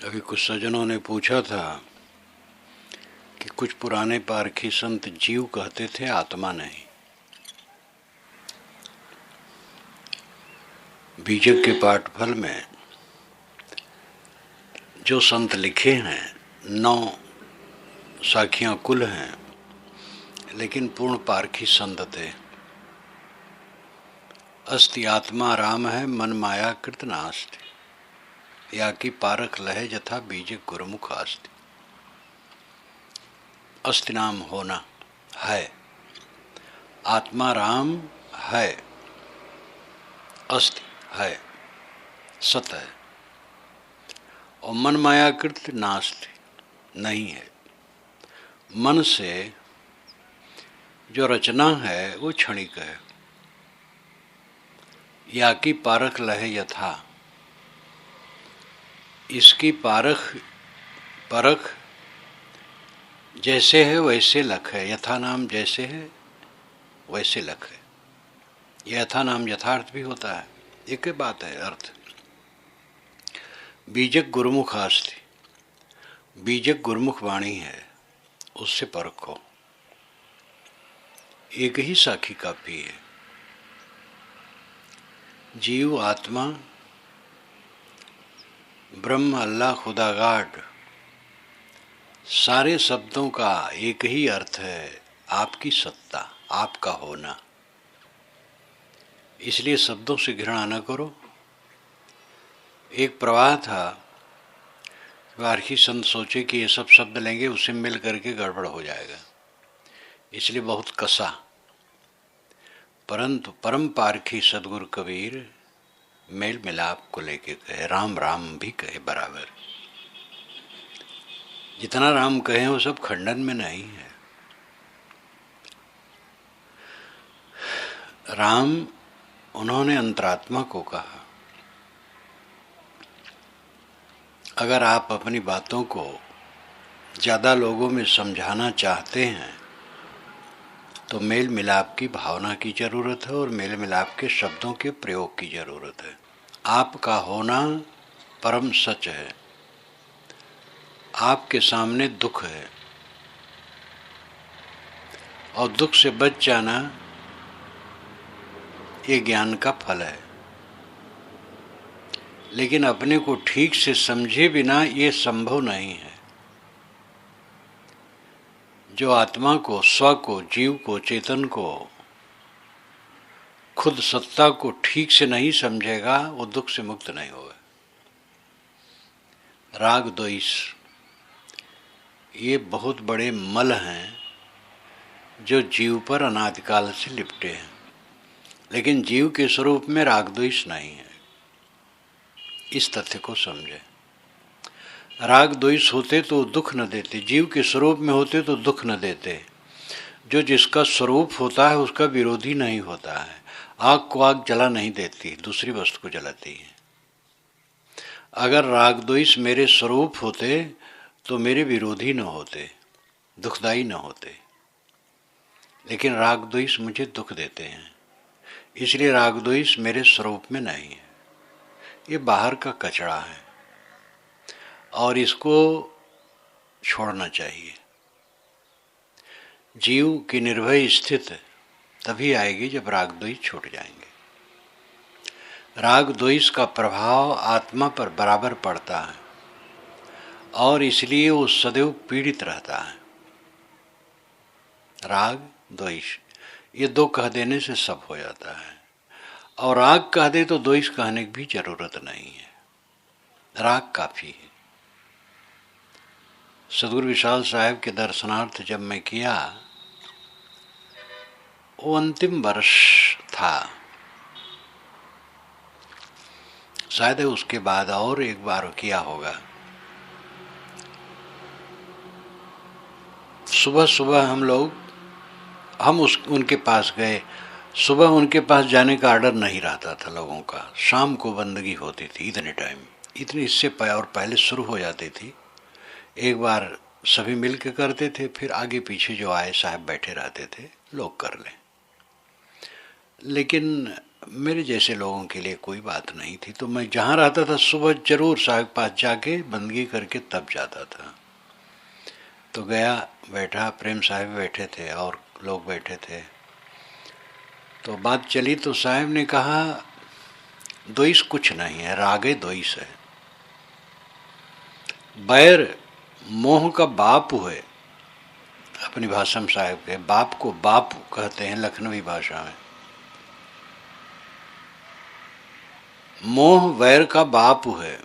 अभी कुछ सज्जनों ने पूछा था कि कुछ पुराने पारखी संत जीव कहते थे, आत्मा नहीं। बीजक के पाठफल में जो संत लिखे हैं 9 साखियां कुल हैं, लेकिन पूर्ण पारखी संत थे। अस्ति आत्मा राम है, मन माया कृत नास्ति, या कि पारख लहे जथा बीजक गुरुमुख आस्ति। अस्ति नाम होना है, आत्मा राम है, अस्ति है, सत है, और मन मायाकृत नास्ति नहीं है। मन से जो रचना है वो क्षणिक है। या कि पारख लहे यथा, इसकी परख जैसे है वैसे लख है। यथा नाम जैसे है वैसे लख है। यथा नाम यथार्थ भी होता है, एक ही बात है अर्थ। बीजक गुरुमुख आस्ति, बीजक गुरुमुख वाणी है, उससे परखो। एक ही साखी काफी है। जीव, आत्मा, ब्रह्म, अल्लाह, खुदागाड, सारे शब्दों का एक ही अर्थ है, आपकी सत्ता, आपका होना। इसलिए शब्दों से घृणा न करो। एक प्रवाह था, पारखी संत सोचे कि ये सब शब्द लेंगे उससे मिल करके गड़बड़ हो जाएगा, इसलिए बहुत कसा। परंतु परम पारखी सदगुरु कबीर मेल मिलाप को लेके कहे, राम राम भी कहे बराबर। जितना राम कहे वो सब खंडन में नहीं है। राम उन्होंने अंतरात्मा को कहा। अगर आप अपनी बातों को ज़्यादा लोगों में समझाना चाहते हैं तो मेल मिलाप की भावना की ज़रूरत है और मेल मिलाप के शब्दों के प्रयोग की ज़रूरत है। आपका होना परम सच है। आपके सामने दुख है और दुख से बच जाना ये ज्ञान का फल है। लेकिन अपने को ठीक से समझे बिना ये संभव नहीं है। जो आत्मा को, स्व को, जीव को, चेतन को, खुद सत्ता को ठीक से नहीं समझेगा वो दुख से मुक्त नहीं होगा। राग द्वेष ये बहुत बड़े मल हैं जो जीव पर अनादिकाल से लिपटे हैं, लेकिन जीव के स्वरूप में राग द्वेष नहीं है। इस तथ्य को समझे। राग द्वेष होते तो दुख न देते, जीव के स्वरूप में होते तो दुख न देते। जो जिसका स्वरूप होता है उसका विरोधी नहीं होता है। आग को आग जला नहीं देती, दूसरी वस्तु को जलाती है। अगर राग द्वेष मेरे स्वरूप होते तो मेरे विरोधी न होते, दुखदाई न होते। लेकिन राग द्वेष मुझे दुख देते हैं, इसलिए राग द्वेष मेरे स्वरूप में नहीं है। ये बाहर का कचरा है और इसको छोड़ना चाहिए। जीव की निर्भय स्थिति तभी आएगी जब राग द्वेष छूट जाएंगे। राग द्वेष का प्रभाव आत्मा पर बराबर पड़ता है और इसलिए वो सदैव पीड़ित रहता है। राग द्वेष ये दो कह देने से सब हो जाता है, और राग कह दे तो द्वेष कहने की भी जरूरत नहीं है। राग काफी है। सदगुरु विशाल साहब के दर्शनार्थ जब मैं किया, वो अंतिम वर्ष था, शायद उसके बाद और एक बार किया होगा। सुबह सुबह उनके पास गए। सुबह उनके पास जाने का आर्डर नहीं रहता था लोगों का, शाम को बंदगी होती थी। इतने टाइम, इतनी इससे और पहले शुरू हो जाती थी। एक बार सभी मिल के करते थे, फिर आगे पीछे जो आए साहब बैठे रहते थे, लोग कर लें। लेकिन मेरे जैसे लोगों के लिए कोई बात नहीं थी। तो मैं जहाँ रहता था सुबह जरूर साहब के पास जाके बंदगी करके तब जाता था। तो गया, बैठा, प्रेम साहब बैठे थे और लोग बैठे थे। तो बात चली तो साहब ने कहा द्वेष कुछ नहीं है, रागे द्वेष है। बैर मोह का बाप है। अपनी भाषा में साहब के बाप को बाप कहते हैं लखनवी भाषा में। मोह वैर का बाप है।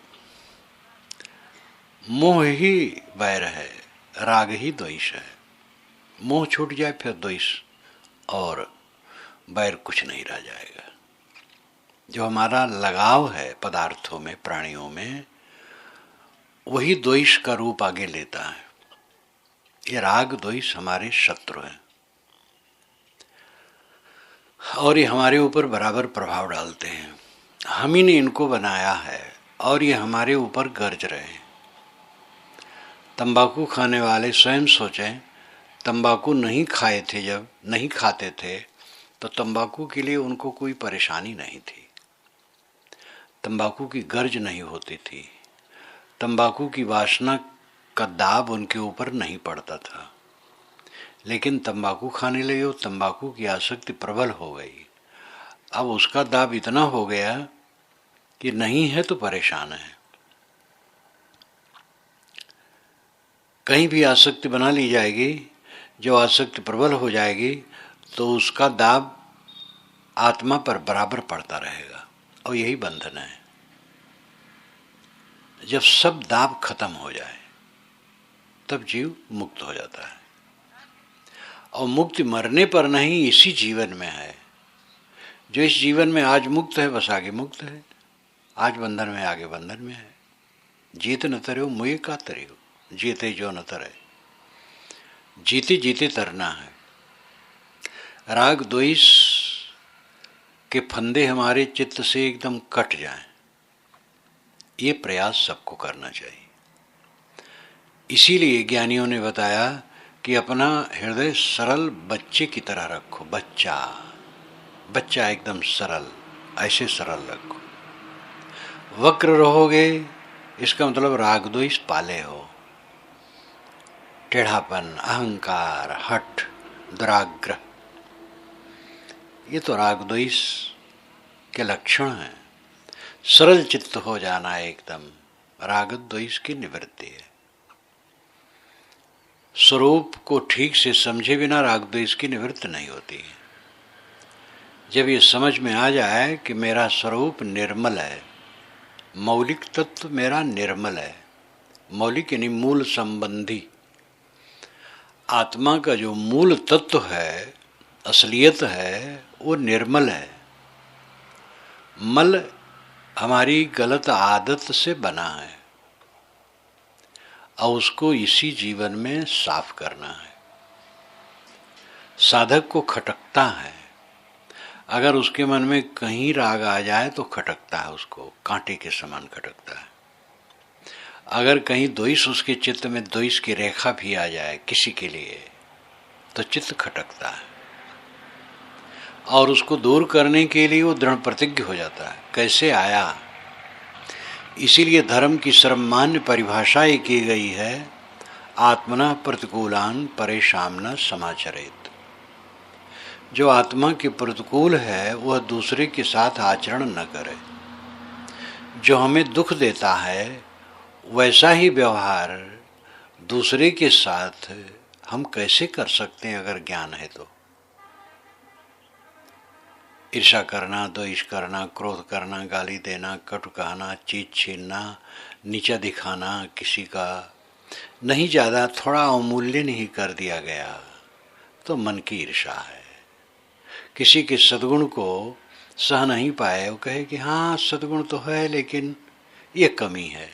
मोह ही वैर है, राग ही द्वेष है। मोह छूट जाए फिर द्वेष और वैर कुछ नहीं रह जाएगा। जो हमारा लगाव है पदार्थों में, प्राणियों में, वही द्वेष का रूप आगे लेता है। ये राग द्वेष हमारे शत्रु हैं और ये हमारे ऊपर बराबर प्रभाव डालते हैं। हम ही ने इनको बनाया है और ये हमारे ऊपर गरज रहे हैं। तंबाकू खाने वाले स्वयं सोचें, तंबाकू नहीं खाए थे, जब नहीं खाते थे तो तंबाकू के लिए उनको कोई परेशानी नहीं थी, तंबाकू की गर्ज नहीं होती थी, तंबाकू की वासना का दाब उनके ऊपर नहीं पड़ता था। लेकिन तंबाकू खाने लगे, वो तंबाकू की आसक्ति प्रबल हो गई। अब उसका दाब इतना हो गया कि नहीं है तो परेशान है। कहीं भी आसक्ति बना ली जाएगी, जो आसक्ति प्रबल हो जाएगी तो उसका दाब आत्मा पर बराबर पड़ता रहेगा और यही बंधन है। जब सब दाब खत्म हो जाए तब जीव मुक्त हो जाता है। और मुक्ति मरने पर नहीं, इसी जीवन में है। जो इस जीवन में आज मुक्त है बस आगे मुक्त है, आज बंधन में आगे बंधन में है। जीत न तरो मुए का तरियो, जीते जो न तरे, जीते जीते तरना है। राग द्वेष के फंदे हमारे चित्त से एकदम कट जाएं, ये प्रयास सबको करना चाहिए। इसीलिए ज्ञानियों ने बताया कि अपना हृदय सरल बच्चे की तरह रखो। बच्चा एकदम सरल, ऐसे सरल रखो। वक्र रहोगे इसका मतलब राग द्वेष पाले हो। टेढ़ापन, अहंकार, हठ, दुराग्रह, ये तो राग द्वेष के लक्षण हैं। सरल चित्त हो जाना एकदम राग द्वेष की निवृत्ति है। स्वरूप को ठीक से समझे बिना राग द्वेष की निवृत्ति नहीं होती। जब ये समझ में आ जाए कि मेरा स्वरूप निर्मल है, मौलिक तत्व मेरा निर्मल है, मौलिक यानी मूल संबंधी, आत्मा का जो मूल तत्व है, असलियत है, वो निर्मल है। मल हमारी गलत आदत से बना है और उसको इसी जीवन में साफ करना है। साधक को खटकता है, अगर उसके मन में कहीं राग आ जाए तो खटकता है, उसको कांटे के समान खटकता है। अगर कहीं द्वेष उसके चित्त में, द्वेष की रेखा भी आ जाए किसी के लिए, तो चित्त खटकता है और उसको दूर करने के लिए वो दृढ़ प्रतिज्ञ हो जाता है। कैसे आया? इसीलिए धर्म की सर्वमान्य परिभाषा ये की गई है, आत्मना प्रतिकूलान परेशान न समाचरेत। जो आत्मा के प्रतिकूल है वह दूसरे के साथ आचरण न करे। जो हमें दुख देता है वैसा ही व्यवहार दूसरे के साथ हम कैसे कर सकते हैं अगर ज्ञान है तो? ईर्ष्या करना, द्वेष करना, क्रोध करना, गाली देना, कटु कहना, चीज छीनना, नीचा दिखाना किसी का, नहीं ज़्यादा थोड़ा अवमूल्य नहीं कर दिया गया तो मन की ईर्ष्या है। किसी के सद्गुण को सह नहीं पाए, वो कहे कि हाँ सद्गुण तो है लेकिन ये कमी है,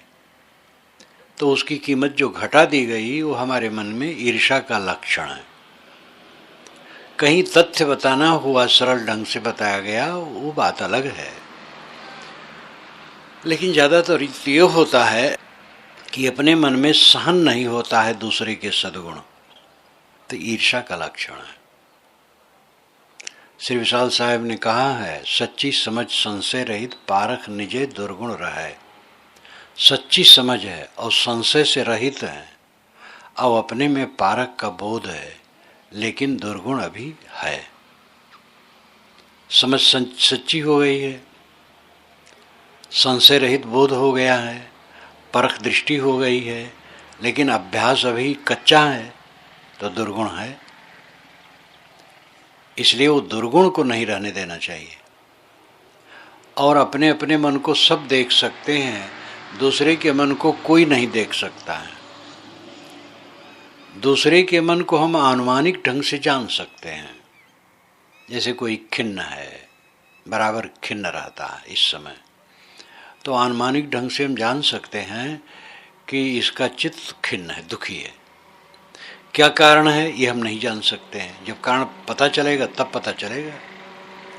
तो उसकी कीमत जो घटा दी गई वो हमारे मन में ईर्ष्या का लक्षण है। कहीं तथ्य बताना हुआ, सरल ढंग से बताया गया, वो बात अलग है। लेकिन ज़्यादातर ये होता है कि अपने मन में सहन नहीं होता है दूसरे के सद्गुण, तो ईर्ष्या का लक्षण है। श्री विशाल साहब ने कहा है, सच्ची समझ संशय रहित पारख निजे दुर्गुण रहे। सच्ची समझ है और संशय से रहित है और अपने में पारख का बोध है, लेकिन दुर्गुण अभी है। समझ सच्ची हो गई है, संशय रहित बोध हो गया है, परख दृष्टि हो गई है, लेकिन अभ्यास अभी कच्चा है, तो दुर्गुण है। इसलिए वो दुर्गुण को नहीं रहने देना चाहिए। और अपने अपने मन को सब देख सकते हैं, दूसरे के मन को कोई नहीं देख सकता है। दूसरे के मन को हम अनुमानिक ढंग से जान सकते हैं। जैसे कोई खिन्न है, बराबर खिन्न रहता है इस समय, तो अनुमानिक ढंग से हम जान सकते हैं कि इसका चित्त खिन्न है, दुखी है। क्या कारण है ये हम नहीं जान सकते हैं। जब कारण पता चलेगा तब पता चलेगा।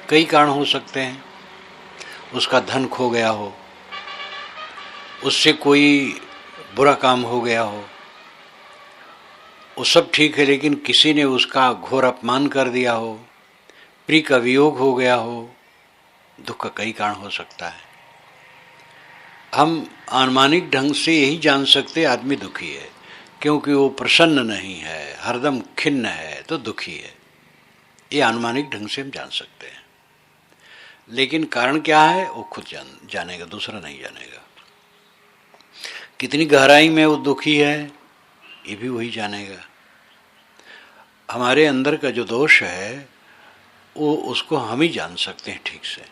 कई कारण हो सकते हैं। उसका धन खो गया हो, उससे कोई बुरा काम हो गया हो, वो सब ठीक है, लेकिन किसी ने उसका घोर अपमान कर दिया हो, प्रिय का वियोग हो गया हो, दुख का कई कारण हो सकता है। हम अनुमानिक ढंग से यही जान सकते आदमी दुखी है, क्योंकि वो प्रसन्न नहीं है, हरदम खिन्न है, तो दुखी है। ये अनुमानिक ढंग से हम जान सकते हैं। लेकिन कारण क्या है वो खुद जानेगा, दूसरा नहीं जानेगा। कितनी गहराई में वो दुखी है ये भी वही जानेगा। हमारे अंदर का जो दोष है वो उसको हम ही जान सकते हैं ठीक से,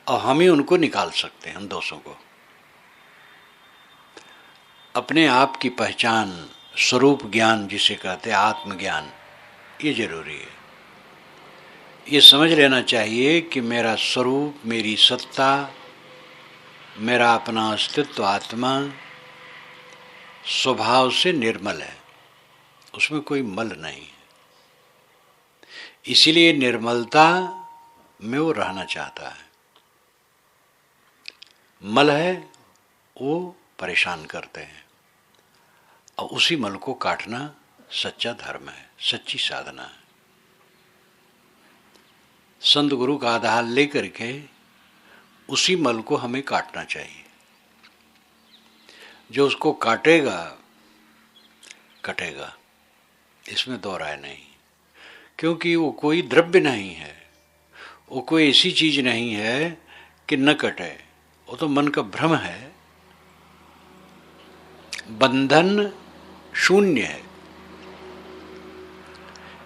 और हम ही उनको निकाल सकते हैं, उन दोषों को। अपने आप की पहचान, स्वरूप ज्ञान जिसे कहते हैं आत्मज्ञान, ये जरूरी है। ये समझ लेना चाहिए कि मेरा स्वरूप, मेरी सत्ता, मेरा अपना अस्तित्व आत्मा स्वभाव से निर्मल है, उसमें कोई मल नहीं है। इसीलिए निर्मलता में वो रहना चाहता है। मल है वो परेशान करते हैं, और उसी मल को काटना सच्चा धर्म है, सच्ची साधना है। संत गुरु का आधार लेकर के उसी मल को हमें काटना चाहिए। जो उसको काटेगा कटेगा, इसमें दो राय नहीं। क्योंकि वो कोई द्रव्य नहीं है, वो कोई ऐसी चीज नहीं है कि न कटे, वो तो मन का भ्रम है। बंधन शून्य है।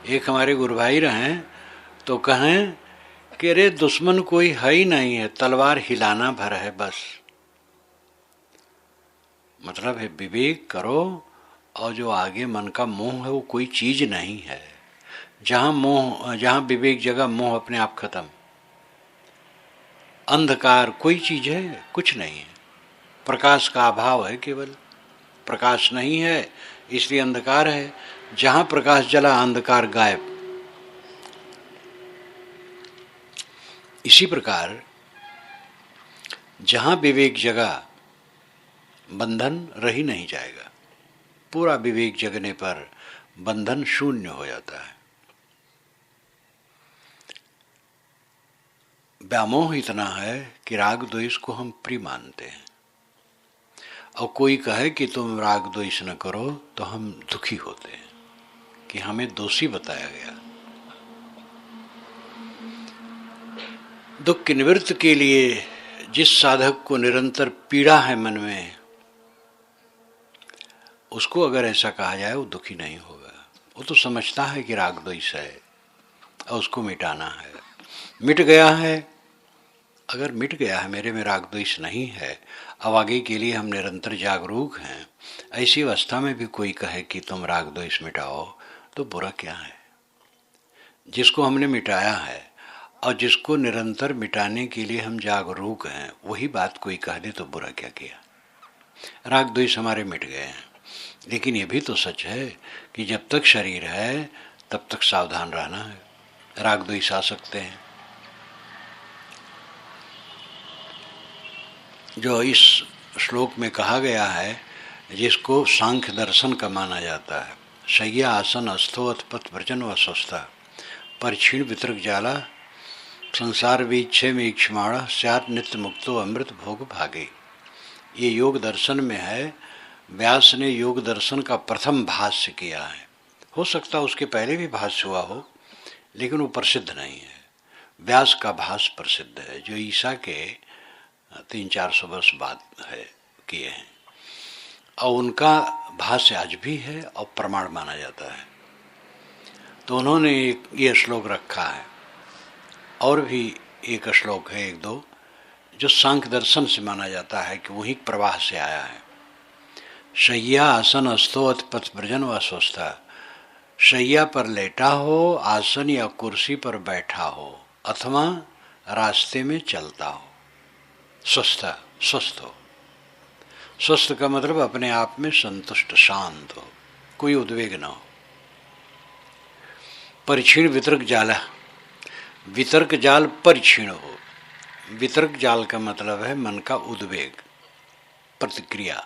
एक हमारे गुरु भाई रहे तो कहें कि अरे दुश्मन कोई है ही नहीं है, तलवार हिलाना भर है बस। मतलब है विवेक करो, और जो आगे मन का मोह है वो कोई चीज नहीं है। जहां विवेक जगह मोह अपने आप खत्म। अंधकार कोई चीज है? कुछ नहीं है। प्रकाश का अभाव है, केवल प्रकाश नहीं है इसलिए अंधकार है। जहां प्रकाश जला अंधकार गायब। इसी प्रकार जहां विवेक जगा बंधन रह ही नहीं जाएगा। पूरा विवेक जगने पर बंधन शून्य हो जाता है। व्यामोह इतना है कि राग द्वेष को हम प्रिय मानते हैं, और कोई कहे कि तुम राग द्वेष न करो तो हम दुखी होते हैं कि हमें दोषी बताया गया। दुख की निवृत्ति के लिए जिस साधक को निरंतर पीड़ा है मन में, उसको अगर ऐसा कहा जाए वो दुखी नहीं होगा। वो तो समझता है कि राग द्वेष है और उसको मिटाना है। मिट गया है, अगर मिट गया है, मेरे में राग द्वेष नहीं है, अब आगे के लिए हम निरंतर जागरूक हैं, ऐसी अवस्था में भी कोई कहे कि तुम राग द्वेष मिटाओ तो बुरा क्या है? जिसको हमने मिटाया है और जिसको निरंतर मिटाने के लिए हम जागरूक हैं, वही बात कोई कह दे तो बुरा क्या किया? राग द्वेष हमारे मिट गए हैं, लेकिन ये भी तो सच है कि जब तक शरीर है तब तक सावधान रहना है। राग द्वेष आ सकते हैं। जो इस श्लोक में कहा गया है, जिसको सांख्य दर्शन का माना जाता है, शय्या आसन अस्थो अथ पथ व्रजन व स्वस्था, परिक्षीण वितर्क जाला संसार वीक्षे में ईक्षमाणा स्यात् नित्य मुक्तो अमृत भोग भागे। ये योग दर्शन में है। व्यास ने योग दर्शन का प्रथम भाष्य किया है। हो सकता उसके पहले भी भाष्य हुआ हो, लेकिन वो प्रसिद्ध नहीं है। व्यास का भाष्य प्रसिद्ध है, जो ईसा के 300-400 वर्ष बाद है किए हैं, और उनका भाष्य आज भी है और प्रमाण माना जाता है। तो उन्होंने ये श्लोक रखा है। और भी एक श्लोक है, एक दो, जो सांख्य दर्शन से माना जाता है कि वही प्रवाह से आया है। शय्या आसन अस्थो अथ पथ व्रजन व स्वस्था। शैया पर लेटा हो, आसन या कुर्सी पर बैठा हो, अथवा रास्ते में चलता हो, स्वस्थ हो। स्वस्थ का मतलब अपने आप में संतुष्ट, शांत हो, कोई उद्वेग न हो। परिक्षीण वितर्क जाला, वितर्क जाल परिक्षीण हो। वितर्क जाल का मतलब है मन का उद्वेग, प्रतिक्रिया।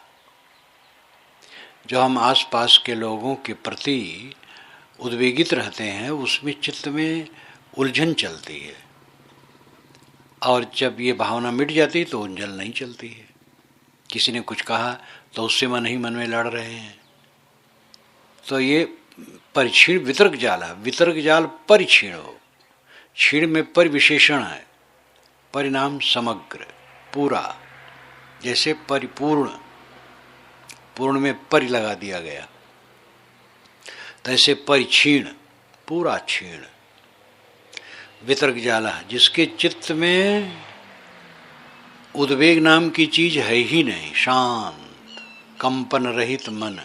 जो हम आसपास के लोगों के प्रति उद्वेगित रहते हैं, उसमें चित्त में उलझन चलती है, और जब ये भावना मिट जाती तो उलझन नहीं चलती है। किसी ने कुछ कहा तो उससे मन ही मन में लड़ रहे हैं। तो ये परिक्षीण वितर्क जाल है। वितर्क जाल परिक्षीण हो। क्षीण में परिविशेषण है, परिणाम समग्र, पूरा। जैसे परिपूर्ण, पूर्ण में परि लगा दिया गया, तैसे परिक्षीण, पूरा क्षीण। वितर्क जाला, जिसके चित्त में उद्वेग नाम की चीज है ही नहीं, शांत कंपन रहित मन।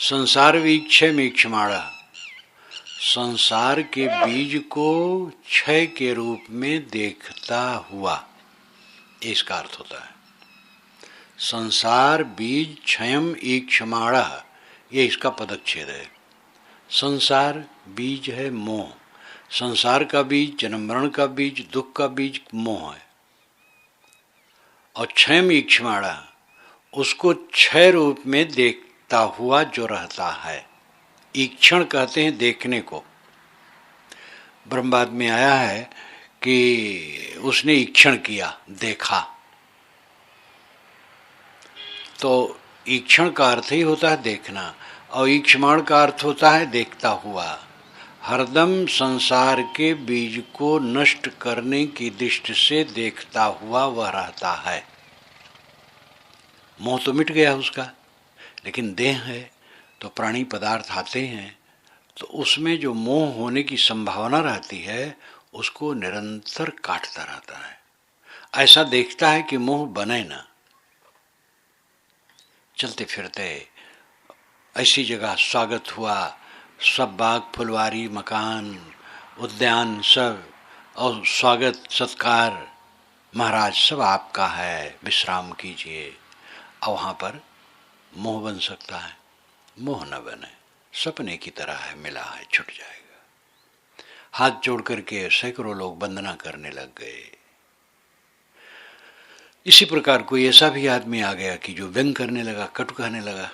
संसार वीक्षे में क्षमाणा, संसार के बीज को क्षय के रूप में देखता हुआ, इसका अर्थ होता है। संसार बीज क्षयम ईक्षमाणा, ये इसका पदच्छेद है। संसार बीज है मोह। संसार का बीज, जन्म मरण का बीज, दुख का बीज मोह है। और क्षयम ईक्षमाणा, उसको क्षय रूप में देखता हुआ जो रहता है। ईक्षण कहते हैं देखने को। ब्रह्मवाद में आया है कि उसने ईक्षण किया, देखा। तो ईक्षण का अर्थ ही होता है देखना, और ईक्षमाण का अर्थ होता है देखता हुआ। हरदम संसार के बीज को नष्ट करने की दृष्टि से देखता हुआ वह रहता है। मोह तो मिट गया उसका, लेकिन देह है तो प्राणी पदार्थ आते हैं, तो उसमें जो मोह होने की संभावना रहती है उसको निरंतर काटता रहता है। ऐसा देखता है कि मोह बने ना। चलते फिरते ऐसी जगह स्वागत हुआ, सब बाग फुलवारी, मकान, उद्यान सब, और स्वागत सत्कार, महाराज सब आपका है, विश्राम कीजिए। और वहाँ पर मोह बन सकता है। मोह न बने, सपने की तरह है, मिला है, छूट जाएगा। हाथ जोड़ करके सैकड़ों लोग वंदना करने लग गए। इसी प्रकार कोई ऐसा भी आदमी आ गया कि जो व्यंग करने लगा, कटु कहने लगा।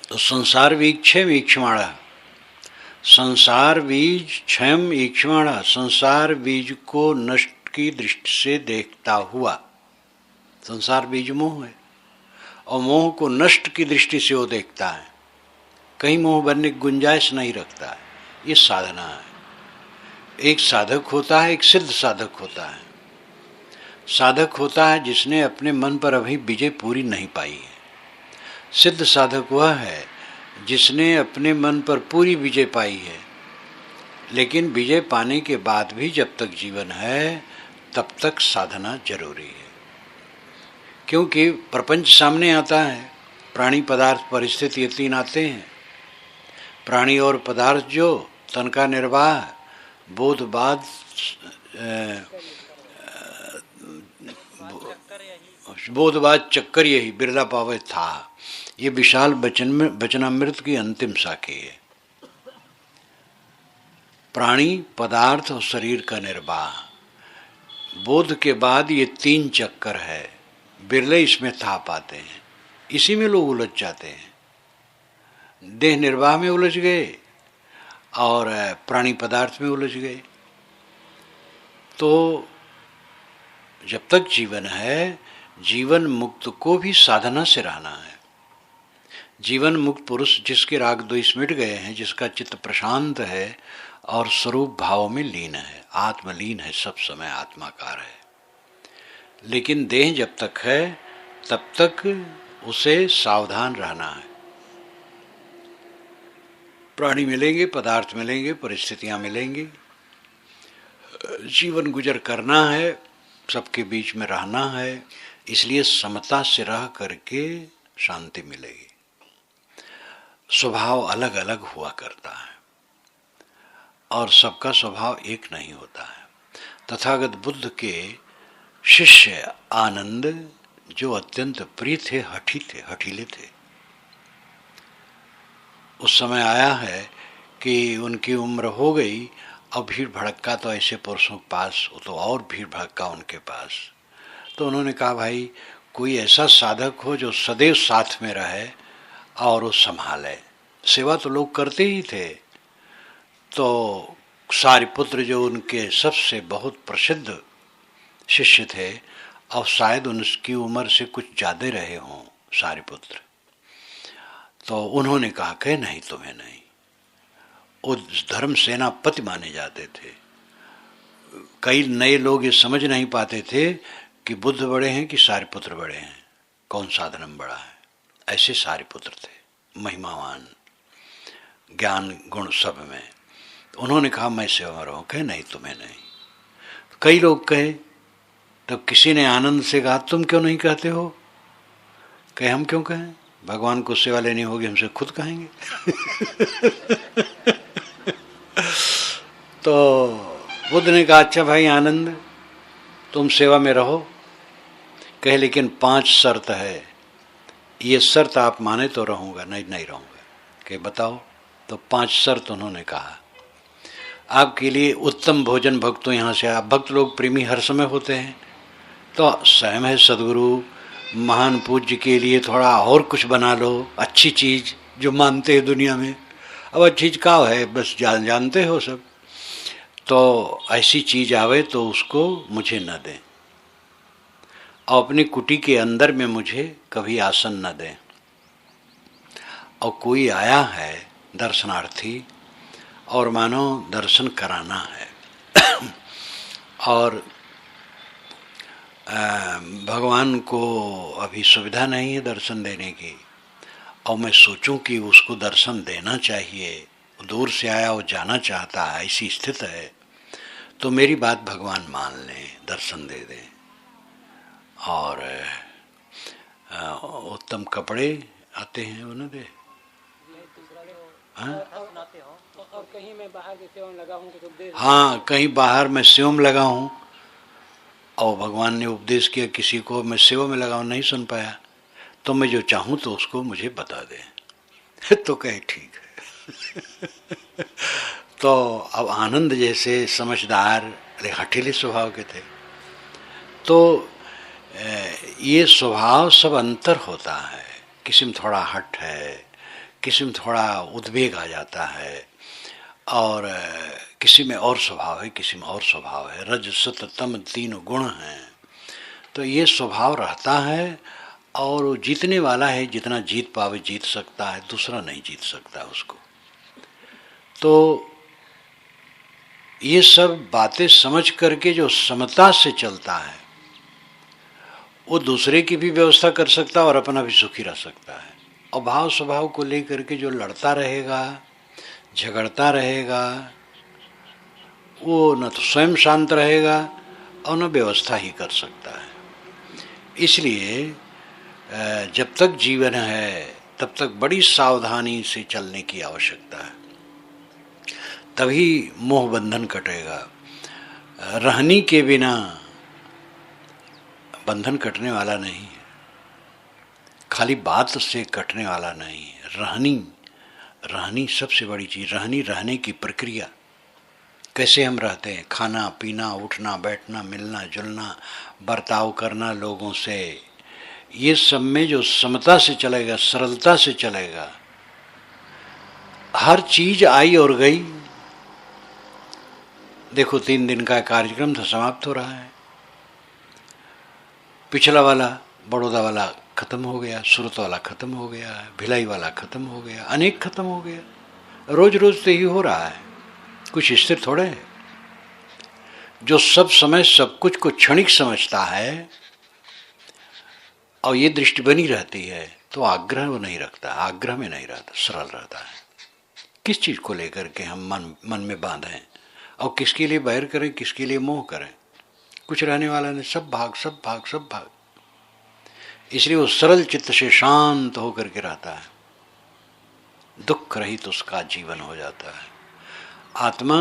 तो संसार वीक्षम ईक्षमाणा, संसार बीज क्षयम ईक्षमाणा, संसार बीज को नष्ट की दृष्टि से देखता हुआ। संसार बीज मोह है, और मोह को नष्ट की दृष्टि से वो देखता है। कहीं मोह बनने की गुंजाइश नहीं रखता है। ये साधना है। एक साधक होता है, एक सिद्ध साधक होता है। साधक होता है जिसने अपने मन पर अभी विजय पूरी नहीं पाई है। सिद्ध साधक वह है जिसने अपने मन पर पूरी विजय पाई है, लेकिन विजय पाने के बाद भी जब तक जीवन है तब तक साधना जरूरी है। क्योंकि प्रपंच सामने आता है, प्राणी पदार्थ परिस्थिति, ये तीन आते हैं। प्राणी और पदार्थ जो तन का निर्वाह, बोधबाद, बोधबाद चक्कर यही बिरला पावे था। ये विशाल वचनामृत की अंतिम साखी है। प्राणी पदार्थ और शरीर का निर्वाह, बोध के बाद ये तीन चक्कर है। बिरले इसमें था पाते हैं, इसी में लोग उलझ जाते हैं। देह निर्वाह में उलझ गए और प्राणी पदार्थ में उलझ गए। तो जब तक जीवन है, जीवन मुक्त को भी साधना से रहना है। जीवन मुक्त पुरुष जिसके राग द्वेष मिट गए हैं, जिसका चित्त प्रशांत है और स्वरूप भाव में लीन है, आत्मलीन है, सब समय आत्माकार है। लेकिन देह जब तक है तब तक उसे सावधान रहना है। प्राणी मिलेंगे, पदार्थ मिलेंगे, परिस्थितियां मिलेंगी, जीवन गुजर करना है, सबके बीच में रहना है। इसलिए समता से रह करके शांति मिलेगी। स्वभाव अलग अलग हुआ करता है और सबका स्वभाव एक नहीं होता है। तथागत बुद्ध के शिष्य आनंद जो अत्यंत प्रिय थे, हठीले थे, उस समय आया है कि उनकी उम्र हो गई। अब भीड़ भड़क्का तो ऐसे पुरुषों के पास, तो और भीड़ भड़क्का उनके पास। तो उन्होंने कहा, भाई कोई ऐसा साधक हो जो सदैव साथ में रहे और वो संभाले। सेवा तो लोग करते ही थे। तो सारिपुत्र जो उनके सबसे बहुत प्रसिद्ध शिष्य थे और शायद उनकी उम्र से कुछ ज़्यादा रहे हों सारिपुत्र, तो उन्होंने कहा कि नहीं, तुम्हें नहीं। वो धर्म सेनापति माने जाते थे। कई नए लोग ये समझ नहीं पाते थे कि बुद्ध बड़े हैं कि सारिपुत्र बड़े हैं, कौन साधनम बड़ा है। ऐसे सारिपुत्र थे, महिमावान, ज्ञान गुण सब में। तो उन्होंने कहा मैं सेवा में रहूं। कहे नहीं, तुम्हें नहीं। तो कई लोग कहे, तब किसी ने आनंद से कहा, तुम क्यों नहीं कहते हो? कहे हम क्यों कहें, भगवान को सेवा लेनी होगी, हमसे खुद कहेंगे। तो बुद्ध ने कहा, अच्छा भाई आनंद, तुम सेवा में रहो। कहे लेकिन 5 शर्त है, ये शर्त आप माने तो रहूँगा, नहीं नहीं रहूँगा। कहे बताओ। तो 5 शर्त उन्होंने कहा। आपके लिए उत्तम भोजन, भक्तों यहाँ से, आप भक्त लोग प्रेमी हर समय होते हैं, तो स्वयं है सदगुरु महान पूज्य के लिए थोड़ा और कुछ बना लो, अच्छी चीज़ जो मानते हैं दुनिया में। अब अच्छी चीज़ का है, बस जानते हो सब। तो ऐसी चीज़ आवे तो उसको मुझे न दें, और अपनी कुटी के अंदर में मुझे कभी आसन न दें। और कोई आया है दर्शनार्थी और मानो दर्शन कराना है और भगवान को अभी सुविधा नहीं है दर्शन देने की, और मैं सोचूं कि उसको दर्शन देना चाहिए, दूर से आया वो जाना चाहता है, ऐसी स्थिति है, तो मेरी बात भगवान मान लें, दर्शन दे दें। और उत्तम कपड़े आते हैं उन्हें दे। हाँ, कहीं बाहर मैं सेवम लगा हूँ और भगवान ने उपदेश किया किसी को, मैं सेवा में लगा हूँ, नहीं सुन पाया, तो मैं जो चाहूँ तो उसको मुझे बता दें। तो कहे ठीक है। तो अब आनंद जैसे समझदार हठीले स्वभाव के थे, तो ये स्वभाव सब अंतर होता है। किसी में थोड़ा हट है, किसी में थोड़ा उद्वेग आ जाता है, और किसी में और स्वभाव है, किसी में और स्वभाव है। रज सत तम 3 गुण हैं। तो ये स्वभाव रहता है, और वो जीतने वाला है, जितना जीत पावे जीत सकता है, दूसरा नहीं जीत सकता उसको। तो ये सब बातें समझ करके जो समता से चलता है, वो दूसरे की भी व्यवस्था कर सकता है और अपना भी सुखी रह सकता है। और भाव स्वभाव को लेकर के जो लड़ता रहेगा, झगड़ता रहेगा, वो न तो स्वयं शांत रहेगा और न व्यवस्था ही कर सकता है। इसलिए जब तक जीवन है तब तक बड़ी सावधानी से चलने की आवश्यकता है, तभी मोह बंधन कटेगा। रहनी के बिना बंधन कटने वाला नहीं है, खाली बात से कटने वाला नहीं है। रहनी सबसे बड़ी चीज़। रहने की प्रक्रिया, कैसे हम रहते हैं, खाना पीना, उठना बैठना, मिलना जुलना, बर्ताव करना लोगों से, ये सब में जो समता से चलेगा, सरलता से चलेगा, हर चीज आई और गई। देखो 3 दिन का कार्यक्रम था, समाप्त हो रहा है। पिछला वाला बड़ौदा वाला खत्म हो गया, सूरत वाला खत्म हो गया, भिलाई वाला खत्म हो गया, अनेक खत्म हो गया। रोज रोज तो ही हो रहा है, कुछ स्थिर थोड़े है। जो सब समय सब कुछ को क्षणिक समझता है और ये दृष्टि बनी रहती है तो आग्रह वो नहीं रखता, आग्रह में नहीं रहता, सरल रहता है। किस चीज को लेकर के हम मन में बांधें और किसके लिए बैर करें, किसके लिए मोह करें? कुछ रहने वाला नहीं, सब भाग सब भाग सब भाग। इसलिए वो सरल चित्त से शांत होकर के रहता है, दुख रहित उसका जीवन हो जाता है। आत्मा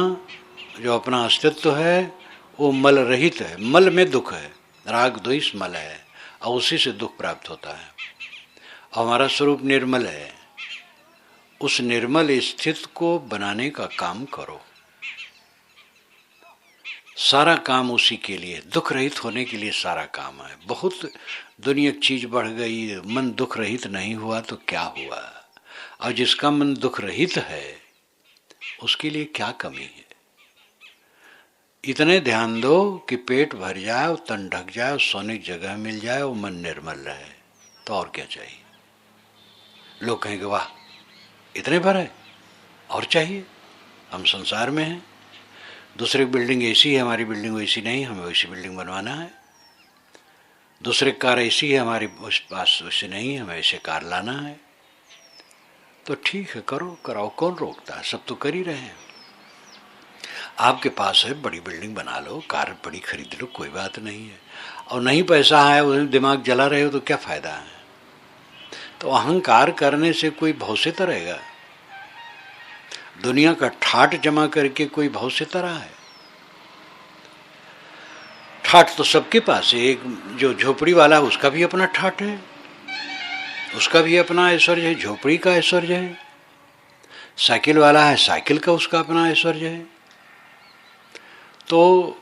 जो अपना अस्तित्व है वो मल रहित है। मल में दुख है, राग द्वेष मल है और उसी से दुख प्राप्त होता है। हमारा स्वरूप निर्मल है, उस निर्मल स्थिति को बनाने का काम करो। सारा काम उसी के लिए, दुख रहित होने के लिए सारा काम है। बहुत दुनिया की चीज बढ़ गई, मन दुख रहित नहीं हुआ तो क्या हुआ? और जिसका मन दुख रहित है उसके लिए क्या कमी है? इतने ध्यान दो कि पेट भर जाए और तन ढक जाए, सोने की जगह मिल जाए और मन निर्मल रहे, तो और क्या चाहिए? लोग कहेंगे वाह इतने भर है, और चाहिए? हम संसार में हैं। दूसरे की बिल्डिंग ऐसी है, हमारी बिल्डिंग वैसी नहीं, हमें वैसी बिल्डिंग बनवाना है। दूसरे कार ऐसी है, हमारी उस पास वैसे नहीं, हमें ऐसे कार लाना है। तो ठीक है, करो, कराओ, कौन रोकता है? सब तो कर ही रहे हैं। आपके पास है, बड़ी बिल्डिंग बना लो, कार बड़ी खरीद लो, कोई बात नहीं है। और नहीं पैसा है, उसमें दिमाग जला रहे हो तो क्या फायदा है? तो अहंकार करने से कोई भौसेता रहेगा? दुनिया का ठाट जमा करके कोई भौसेता रहा है? ठाट तो सबके पास है। एक जो झोपड़ी वाला है उसका भी अपना ठाट है, उसका भी अपना ऐश्वर्य है, झोपड़ी का ऐश्वर्य है। साइकिल वाला है, साइकिल का उसका अपना ऐश्वर्य है। तो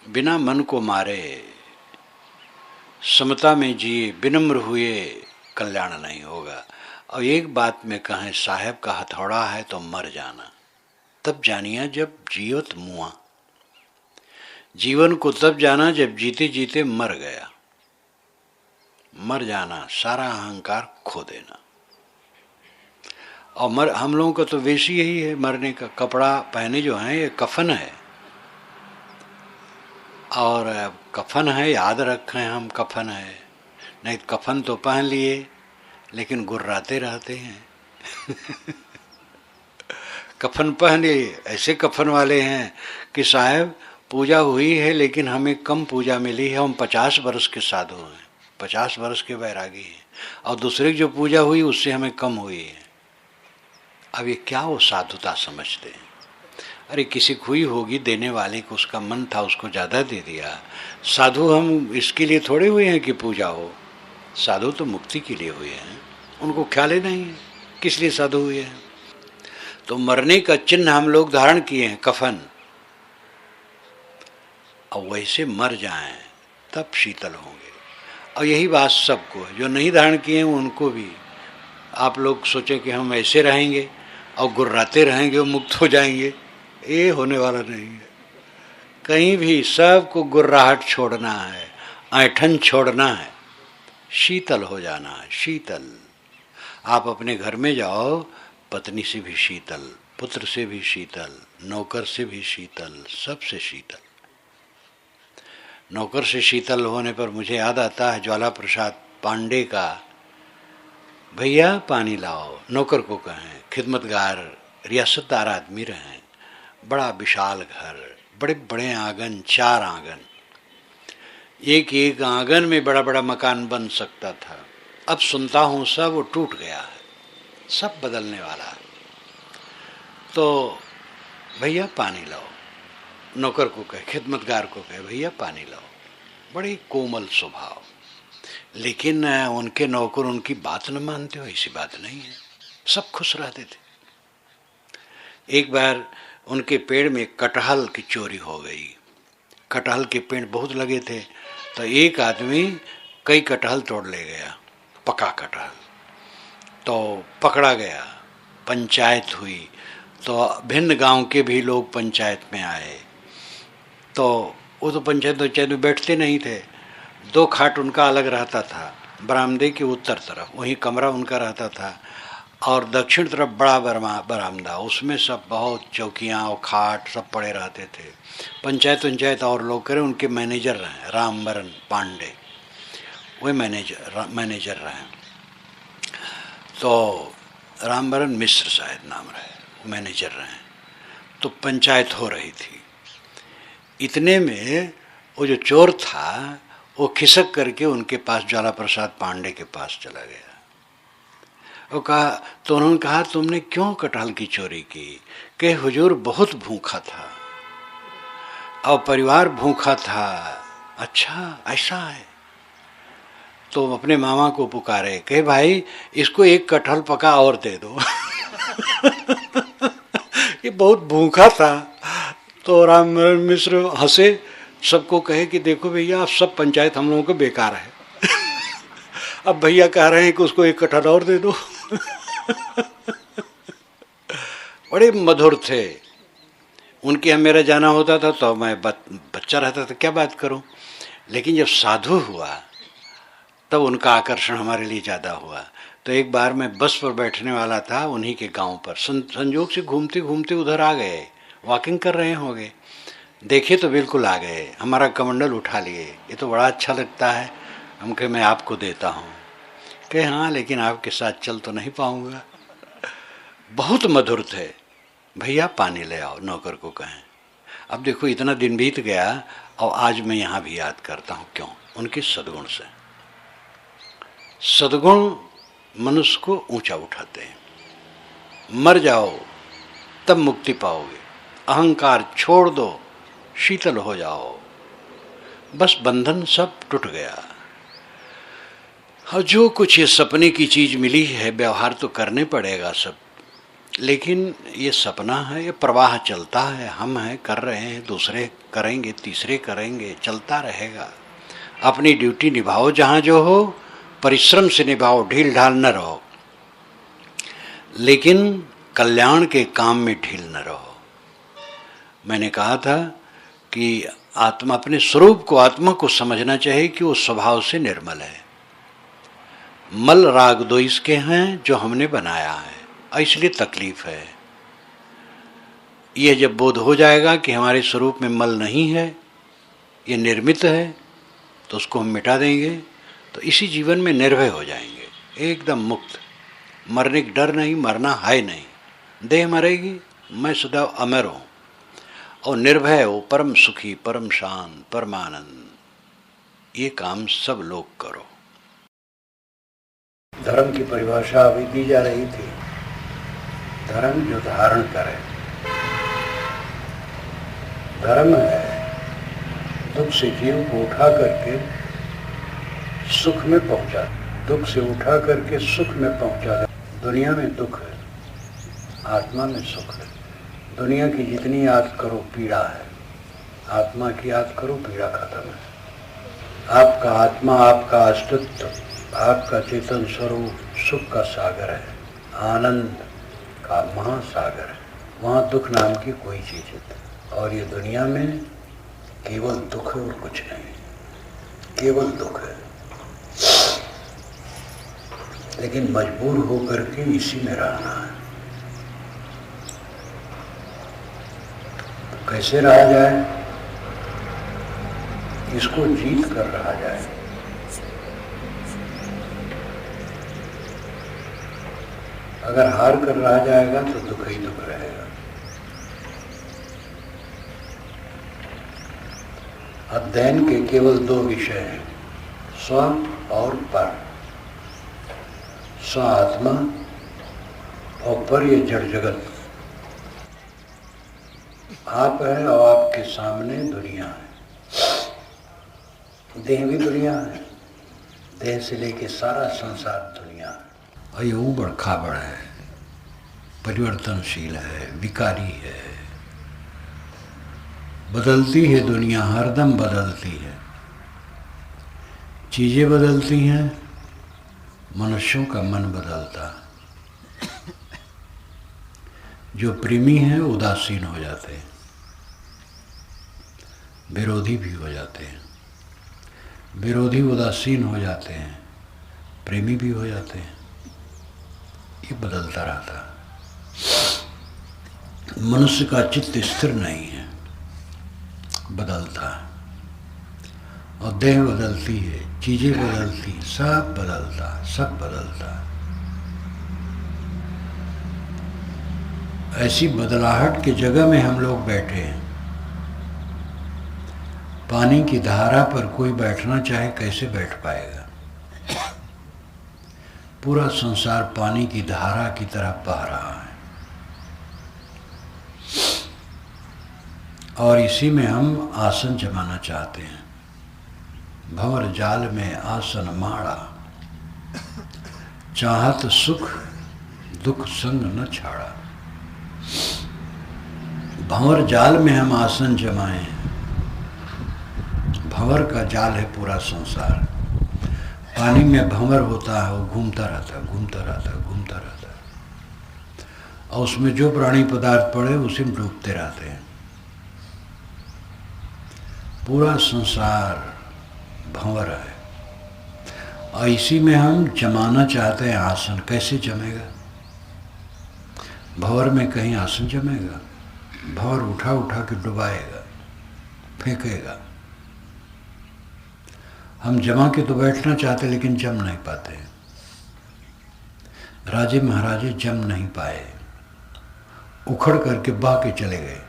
बिना मन को मारे, समता में जिए, विनम्र हुए, कल्याण नहीं होगा। और एक बात में कहें, साहब का हथौड़ा है तो मर जाना, तब जानिया जब जियोत मुआ। जीवन को तब जाना जब जीते जीते मर गया। मर जाना, सारा अहंकार खो देना। और हम लोगों का तो वेश यही है मरने का। कपड़ा पहने जो हैं ये कफन है, और कफन है, याद रखें हम, कफन है। नहीं कफन तो पहन लिए लेकिन गुर्राते रहते हैं। कफन पहन लिए, ऐसे कफन वाले हैं कि साहब पूजा हुई है लेकिन हमें कम पूजा मिली है, हम 50 वर्ष के साधु हैं, 50 वर्ष के वैरागी हैं, और दूसरे की जो पूजा हुई उससे हमें कम हुई है। अब ये क्या वो साधुता समझते हैं? अरे किसी को हुई होगी, देने वाले को उसका मन था, उसको ज़्यादा दे दिया। साधु हम इसके लिए थोड़े हुए हैं कि पूजा हो। साधु तो मुक्ति के लिए हुए हैं, उनको ख्याल ही नहीं है किस लिए साधु हुए हैं। तो मरने का चिन्ह हम लोग धारण किए हैं, कफन। और वैसे मर जाएं तब शीतल होंगे। और यही बात सबको, जो नहीं धारण किए हैं उनको भी। आप लोग सोचें कि हम ऐसे रहेंगे और गुर्राते रहेंगे और मुक्त हो जाएंगे, ये होने वाला नहीं है। कहीं भी सबको गुर्राहट छोड़ना है, ऐठन छोड़ना है, शीतल हो जाना है। शीतल, आप अपने घर में जाओ, पत्नी से भी शीतल, पुत्र से भी शीतल, नौकर से भी शीतल, सबसे शीतल। नौकर से शीतल होने पर मुझे याद आता है ज्वाला प्रसाद पांडे का, भैया पानी लाओ। नौकर को कहें, खिदमतगार रियासतदार आदमी रहें, बड़ा विशाल घर, बड़े बड़े आंगन, 4 आंगन, एक एक आंगन में बड़ा बड़ा मकान बन सकता था। अब सुनता हूँ सब वो टूट गया है, सब बदलने वाला है। तो भैया पानी लाओ, नौकर को कहे, खिदमतगार को कहे भैया पानी लाओ। बड़ी कोमल स्वभाव। लेकिन उनके नौकर उनकी बात न मानते हो, ऐसी बात नहीं है, सब खुश रहते थे। एक बार उनके पेड़ में कटहल की चोरी हो गई। कटहल के पेड़ बहुत लगे थे, तो एक आदमी कई कटहल तोड़ ले गया, पका कटहल। तो पकड़ा गया, पंचायत हुई तो भिन्न गांव के भी लोग पंचायत में आए। तो वो तो पंचायत में बैठते नहीं थे। 2 खाट उनका अलग रहता था, बरामदे के उत्तर तरफ वहीं कमरा उनका रहता था, और दक्षिण तरफ बड़ा बरामदा, उसमें सब बहुत चौकियाँ और खाट सब पड़े रहते थे। पंचायत और लोग करें, उनके मैनेजर रहे रामबरन पांडे, वही मैनेजर रहे। तो रामबरन मिश्र शायद नाम रहे, मैनेजर रहे। तो पंचायत हो रही थी। इतने में वो जो चोर था वो खिसक करके उनके पास, ज्वाला प्रसाद पांडे के पास चला गया। वो कहा, तो उन्होंने कहा तुमने क्यों कटहल की चोरी की? कि हुजूर बहुत भूखा था और परिवार भूखा था। अच्छा ऐसा है? तो अपने मामा को पुकारे, कहे भाई इसको 1 कटहल पका और दे दो। ये बहुत भूखा था। तो रामबरन मिश्र हंसे, सबको कहे कि देखो भैया आप सब पंचायत हम लोगों को बेकार है। अब भैया कह रहे हैं कि उसको 1 कटहल और दे दो। बड़े मधुर थे। उनके यहाँ मेरा जाना होता था तो मैं बच्चा रहता था, क्या बात करूं। लेकिन जब साधु हुआ तब उनका आकर्षण हमारे लिए ज़्यादा हुआ। तो एक बार मैं बस पर बैठने वाला था उन्हीं के गांव पर, संयोग से घूमते घूमते उधर आ गए, वॉकिंग कर रहे होंगे, देखे तो बिल्कुल आ गए, हमारा कमंडल उठा लिए, ये तो बड़ा अच्छा लगता है। हम कहे मैं आपको देता हूँ। कहे हाँ लेकिन आपके साथ चल तो नहीं पाऊँगा। बहुत मधुर थे। भैया पानी ले आओ, नौकर को कहें। अब देखो इतना दिन बीत गया और आज मैं यहाँ भी याद करता हूँ। क्यों? उनके सद्गुण से। सद्गुण मनुष्य को ऊंचा उठाते हैं। मर जाओ तब मुक्ति पाओगे, अहंकार छोड़ दो, शीतल हो जाओ, बस बंधन सब टूट गया। और जो कुछ ये सपने की चीज मिली है, व्यवहार तो करने पड़ेगा सब, लेकिन ये सपना है, ये प्रवाह चलता है, हम हैं कर रहे हैं, दूसरे करेंगे, तीसरे करेंगे, चलता रहेगा। अपनी ड्यूटी निभाओ, जहाँ जो हो परिश्रम से निभाओ, ढील ढाल न रहो, लेकिन कल्याण के काम में ढील न रहो। मैंने कहा था कि आत्मा अपने स्वरूप को, आत्मा को समझना चाहिए कि वो स्वभाव से निर्मल है। मल राग द्वेष के हैं जो हमने बनाया है, इसलिए तकलीफ है। यह जब बोध हो जाएगा कि हमारे स्वरूप में मल नहीं है, ये निर्मित है, तो उसको हम मिटा देंगे, तो इसी जीवन में निर्भय हो जाएंगे, एकदम मुक्त। मरने का डर नहीं, मरना है नहीं, देह मरेगी, मैं सदैव अमर हूँ और निर्भय हो, परम सुखी, परम शांत, परमानंद। ये काम सब लोग करो। धर्म की परिभाषा अभी दी जा रही थी। धर्म जो धारण करे, धर्म है दुख से जीव को उठा करके सुख में पहुंचा, दुख से उठा करके सुख में पहुंचा। दुनिया में दुख है, आत्मा में सुख है। दुनिया की जितनी याद करो पीड़ा है, आत्मा की याद करो पीड़ा खत्म है। आपका आत्मा, आपका अस्तित्व, आपका चेतन स्वरूप सुख का सागर है, आनंद का महासागर है। वहाँ दुख नाम की कोई चीज है। और ये दुनिया में केवल दुख है और कुछ नहीं, केवल दुख है। लेकिन मजबूर होकर के इसी में रहना है। तो कैसे रहा जाए? इसको जीत कर रहा जाए। अगर हार कर रहा जाएगा तो दुख ही दुख रहेगा। अध्ययन के केवल 2 विषय हैं, स्व और पर। स्व आत्मा और पर ये जड़ जगत। आप है और आपके सामने दुनिया है। देह भी दुनिया है, देह से लेके सारा संसार दुनिया है। और ये उबड़ खाबड़ है, परिवर्तनशील है, विकारी है, बदलती है दुनिया, हरदम बदलती है। चीज़ें बदलती हैं, मनुष्यों का मन बदलता। जो प्रेमी हैं उदासीन हो जाते हैं, विरोधी भी हो जाते हैं। विरोधी उदासीन हो जाते हैं, प्रेमी भी हो जाते हैं। ये बदलता रहता है। मनुष्य का चित्त स्थिर नहीं है, बदलता है। और देह बदलती है, चीजें बदलती, सब बदलता, सब बदलता। ऐसी बदलाहट की जगह में हम लोग बैठे हैं। पानी की धारा पर कोई बैठना चाहे कैसे बैठ पाएगा? पूरा संसार पानी की धारा की तरह बह रहा है, और इसी में हम आसन जमाना चाहते हैं। भंवर जाल में आसन माड़ा, चाहत सुख दुख संग न छाड़ा। भंवर जाल में हम आसन जमाएं। भंवर का जाल है पूरा संसार। पानी में भंवर होता है, वो घूमता रहता है, घूमता रहता है, घूमता रहता है, और उसमें जो प्राणी पदार्थ पड़े उसी में डूबते रहते हैं। पूरा संसार भंवर है, और इसी में हम जमाना चाहते हैं आसन। कैसे जमेगा? भंवर में कहीं आसन जमेगा? भंवर उठा उठा के डुबाएगा, फेंकेगा। हम जमा के तो बैठना चाहते, लेकिन जम नहीं पाते। राजे महाराजे जम नहीं पाए, उखड़ करके बह के चले गए।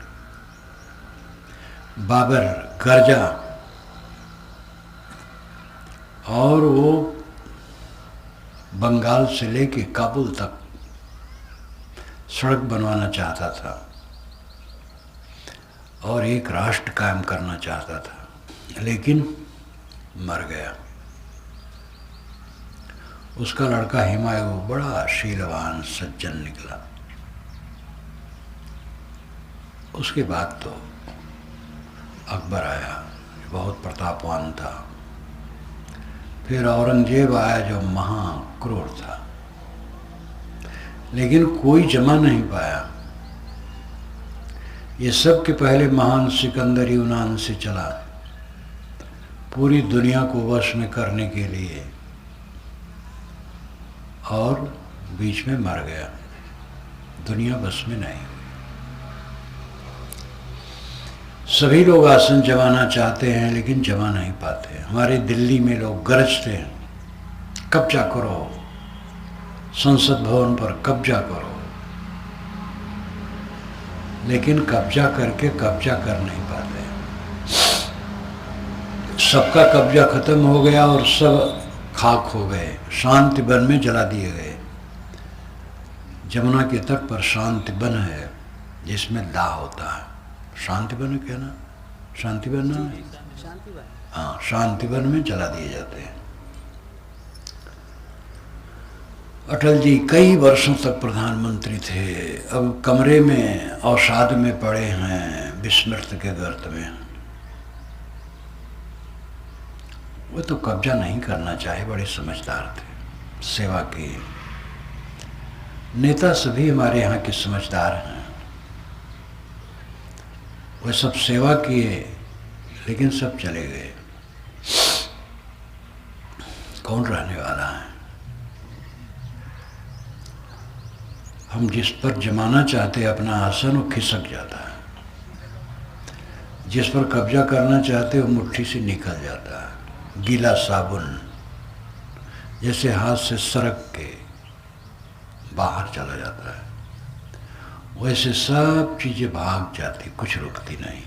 बाबर गरजा, और वो बंगाल से लेके काबुल तक सड़क बनवाना चाहता था, और एक राष्ट्र कायम करना चाहता था, लेकिन मर गया। उसका लड़का हुमायूं बड़ा शीलवान सज्जन निकला। उसके बाद तो अकबर आया, बहुत प्रतापवान था। फिर औरंगजेब आया, जो महाक्रूर था, लेकिन कोई जमा नहीं पाया। ये सब के पहले महान सिकंदर यूनान से चला, पूरी दुनिया को वश में करने के लिए, और बीच में मर गया। दुनिया बस में नहीं हुई। सभी लोग आसन जमाना चाहते हैं, लेकिन जमा नहीं पाते। हमारे दिल्ली में लोग गरजते हैं, कब्जा करो, संसद भवन पर कब्जा करो, लेकिन कब्जा करके कब्जा कर नहीं पाते। सबका कब्जा खत्म हो गया और सब खाक हो गए, शांति वन में जला दिए गए। जमुना के तट पर शांति वन है, जिसमें दाह होता है। शांति वन क्या ना, शांति वन ना, हाँ, शांति वन में जला दिए जाते हैं। अटल जी कई वर्षों तक प्रधानमंत्री थे, अब कमरे में अवसाद में पड़े हैं, विस्मृत के गर्त में। वो तो कब्जा नहीं करना चाहे, बड़े समझदार थे, सेवा किए। नेता सभी हमारे यहाँ के समझदार हैं, वे सब सेवा किए, लेकिन सब चले गए। कौन रहने वाला है? हम जिस पर जमाना चाहते हैं अपना आसन, वो खिसक जाता है। जिस पर कब्जा करना चाहते वो मुट्ठी से निकल जाता है। गीला साबुन जैसे हाथ से सरक के बाहर चला जाता है, वैसे सब चीज़ें भाग जाती, कुछ रुकती नहीं।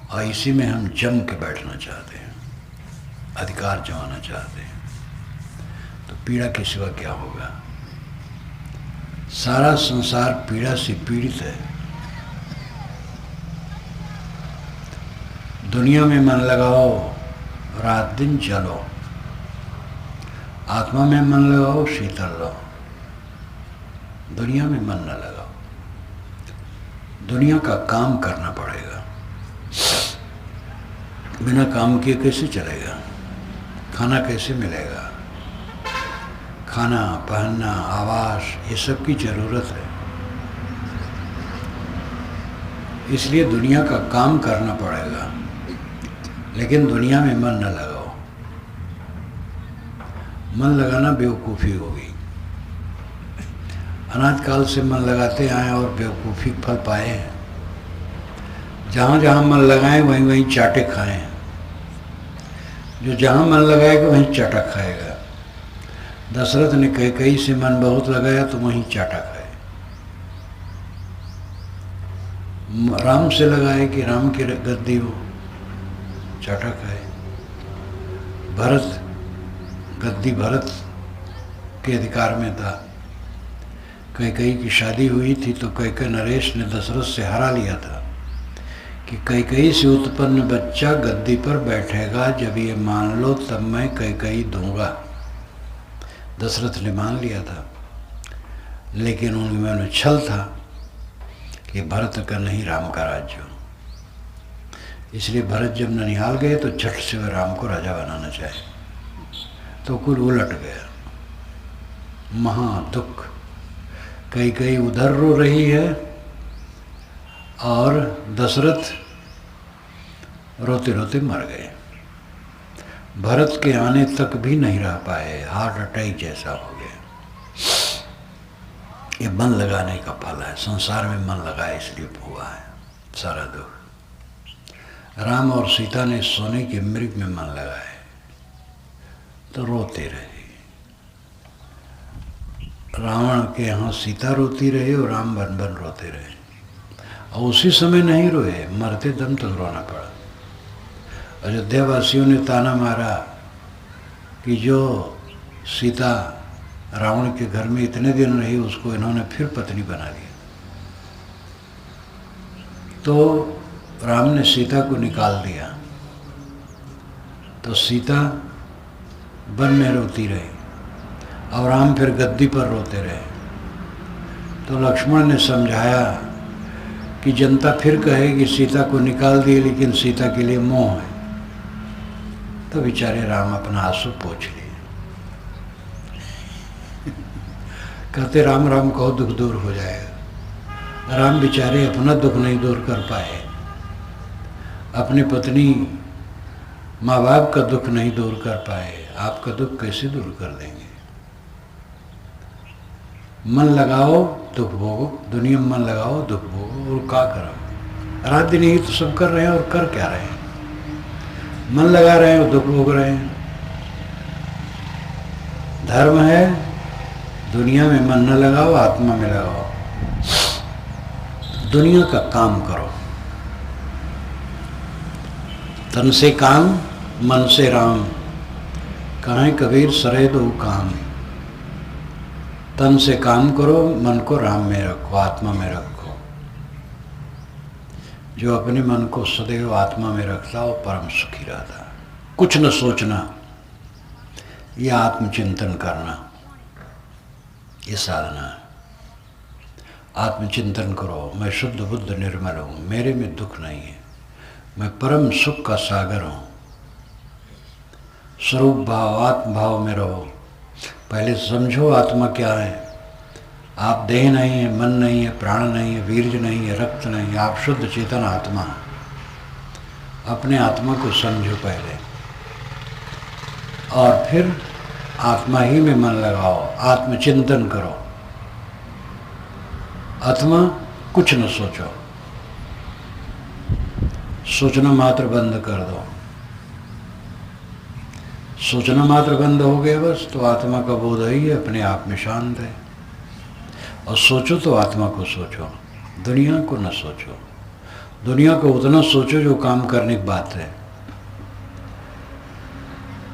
और इसी में हम जम के बैठना चाहते हैं, अधिकार जमाना चाहते हैं, तो पीड़ा के सिवा क्या होगा? सारा संसार पीड़ा से पीड़ित है। दुनिया में मन लगाओ, रात दिन चलो, आत्मा में मन लगाओ, शीतल रहो। दुनिया में मन न लगाओ। दुनिया का काम करना पड़ेगा, बिना काम किए कैसे चलेगा? खाना कैसे मिलेगा? खाना, पहनना, आवास, ये सब की ज़रूरत है। इसलिए दुनिया का काम करना पड़ेगा, लेकिन दुनिया में मन न लगाओ। मन लगाना बेवकूफ़ी होगी। अनादिकाल से मन लगाते आए और बेवकूफ़ी फल पाए हैं। जहाँ जहाँ मन लगाएं वहीं वहीं चाटे खाएं। जो जहाँ मन लगाएगा वहीं चाटा खाएगा। दशरथ ने कैकेयी से मन बहुत लगाया तो वहीं चाटा खाए। राम से लगाए कि राम की गद्दी हो, चाटा खाए। भरत, गद्दी भरत के अधिकार में था। कैकेयी की शादी हुई थी तो कैकेयी नरेश ने दशरथ से हरा लिया था कि कैकेयी से उत्पन्न बच्चा गद्दी पर बैठेगा, जब ये मान लो तब मैं कैकेयी दूंगा। दशरथ ने मान लिया था, लेकिन उनमें उन्हें छल था कि भरत का नहीं राम का राज्य। इसलिए भरत जब ननिहाल गए तो झट से वे राम को राजा बनाना चाहे, तो कुल उलट गया। महा दुख। कैकेयी उधर रो रही है और दशरथ रोते रोते मर गए। भरत के आने तक भी नहीं रह पाए, हार्ट अटैक जैसा हो गया। ये मन लगाने का फल है। संसार में मन लगाए इसलिए हुआ है सारा दुख। राम और सीता ने सोने के मृग में मन लगाए तो रोते रहे। रावण के यहाँ सीता रोती रही और राम बन बन रोते रहे, और उसी समय नहीं रोए, मरते दम तक रोना पड़ा। अयोध्या वासियों ने ताना मारा कि जो सीता रावण के घर में इतने दिन रही उसको इन्होंने फिर पत्नी बना लिया। तो राम ने सीता को निकाल दिया, तो सीता वन में रोती रही और राम फिर गद्दी पर रोते रहे। तो लक्ष्मण ने समझाया कि जनता फिर कहेगी सीता को निकाल दिए, लेकिन सीता के लिए मोह है। तो बेचारे राम अपना आंसू पोंछ लिए। कहते राम राम कहो दुख दूर हो जाएगा। राम बेचारे अपना दुख नहीं दूर कर पाए, अपनी पत्नी माँ बाप का दुख नहीं दूर कर पाए, आपका दुख कैसे दूर कर देंगे। मन लगाओ दुख भोगो, दुनिया में मन लगाओ दुख भोगो, और क्या करो। रात दिन यही तो सब कर रहे हैं, और कर क्या रहे हैं। मन लगा रहे हैं और दुख भोग रहे हैं। धर्म है दुनिया में मन न लगाओ, आत्मा में लगाओ। दुनिया का काम करो। तन से काम मन से राम, कहें कबीर सरे दो काम। तन से काम करो, मन को राम में रखो, आत्मा में रखो। जो अपने मन को सदैव आत्मा में रखता वो परम सुखी रहता। कुछ न सोचना, यह आत्मचिंतन करना, ये साधना है। आत्मचिंतन करो, मैं शुद्ध बुद्ध निर्मल हूँ, मेरे में दुख नहीं है, मैं परम सुख का सागर हूँ। स्वरूप भाव, आत्म भाव में रहो। पहले समझो आत्मा क्या है। आप देह नहीं है, मन नहीं है, प्राण नहीं है, वीर्ज नहीं है, रक्त नहीं है, आप शुद्ध चेतन आत्मा है। अपने आत्मा को समझो पहले, और फिर आत्मा ही में मन लगाओ, आत्मचिंतन करो। आत्मा कुछ न सोचो, सोचना मात्र बंद कर दो। सोचना मात्र बंद हो गया बस, तो आत्मा का बोध ही है, अपने आप में शांत है। और सोचो तो आत्मा को सोचो, दुनिया को न सोचो। दुनिया को उतना सोचो जो काम करने की बात है।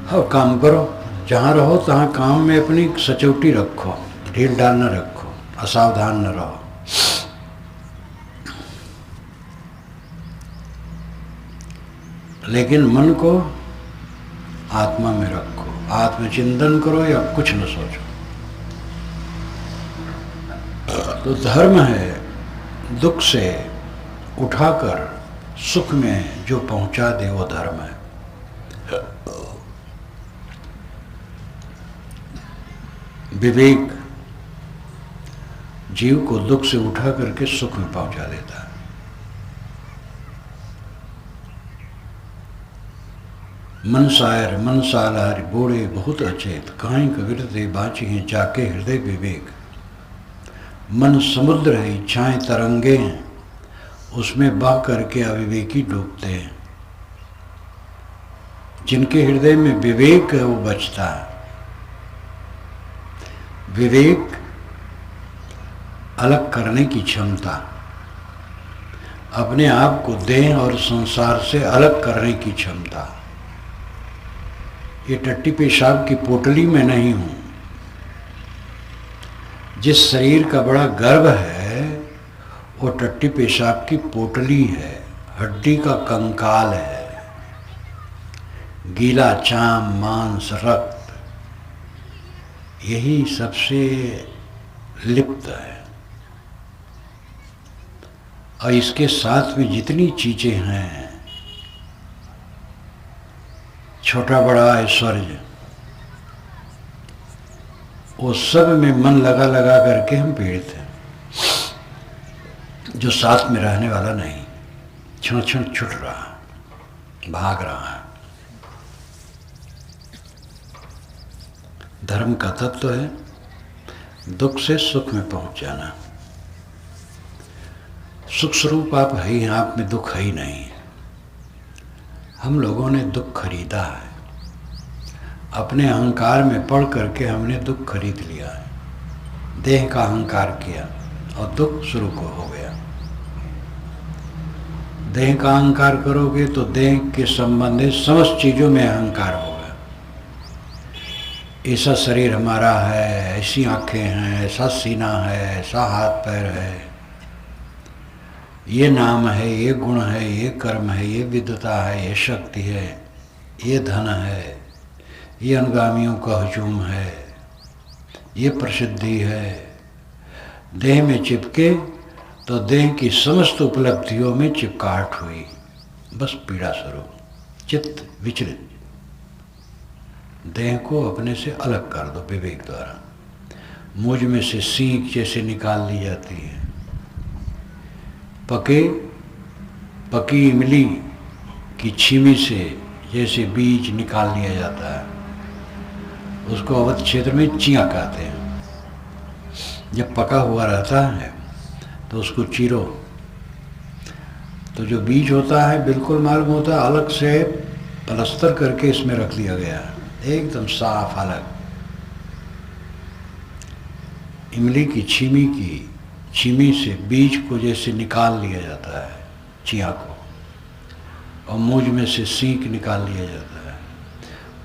हाँ, काम करो, जहाँ रहो तहाँ काम में अपनी सचौटी रखो, ढील ढाल न रखो, असावधान न रहो। लेकिन मन को आत्मा में रखो, आत्मचिंतन करो या कुछ न सोचो। तो धर्म है दुख से उठाकर सुख में जो पहुंचा दे, वो धर्म है। विवेक जीव को दुख से उठा करके सुख में पहुंचा देता है। मन सायर मन सालहरि बोड़े बहुत अचेत, काहीं कबीर दे बाँची हैं जाके हृदय विवेक। मन समुद्र है इच्छाएं तरंगे हैं, उसमें बह करके अविवेकी डूबते हैं। जिनके हृदय में विवेक है वो बचता है। विवेक अलग करने की क्षमता, अपने आप को देह और संसार से अलग करने की क्षमता। ये टट्टी पेशाब की पोटली में नहीं हूं। जिस शरीर का बड़ा गर्व है वो टट्टी पेशाब की पोटली है, हड्डी का कंकाल है, गीला चाम मांस रक्त, यही सबसे लिप्त है। और इसके साथ में जितनी चीजें हैं, छोटा बड़ा ऐश्वर्य, वो सब में मन लगा लगा करके हम पीड़ित हैं। जो साथ में रहने वाला नहीं, क्षण क्षण छूट रहा, भाग रहा है। धर्म का तत्व है दुख से सुख में पहुंच जाना। सुख स्वरूप आप है ही, आप में दुख है ही नहीं। हम लोगों ने दुख खरीदा है, अपने अहंकार में पड़ करके हमने दुख खरीद लिया है। देह का अहंकार किया और दुख शुरू को हो गया। देह का अहंकार करोगे तो देह के संबंधित समस्त चीजों में अहंकार होगा। ऐसा शरीर हमारा है, ऐसी आंखें हैं, ऐसा सीना है, ऐसा हाथ पैर है, ये नाम है, ये गुण है, ये कर्म है, ये विद्वता है, ये शक्ति है, ये धन है, ये अनुगामियों का हजूम है, ये प्रसिद्धि है। देह में चिपके तो देह की समस्त उपलब्धियों में चिपकाहट हुई, बस पीड़ा स्वरूप, चित्त विचलित। देह को अपने से अलग कर दो विवेक द्वारा। मुझ में से सींक जैसे निकाल ली जाती है, पकी इमली की छीमी से जैसे बीज निकाल लिया जाता है, उसको अवध क्षेत्र में चिया कहते हैं। जब पका हुआ रहता है तो उसको चीरो, तो जो बीज होता है बिल्कुल मालूम होता है, अलग से प्लास्टर करके इसमें रख दिया गया है, एकदम साफ अलग। इमली की छीमी से बीज को जैसे निकाल लिया जाता है, चिया को, और मूंज में से सींक निकाल लिया जाता है,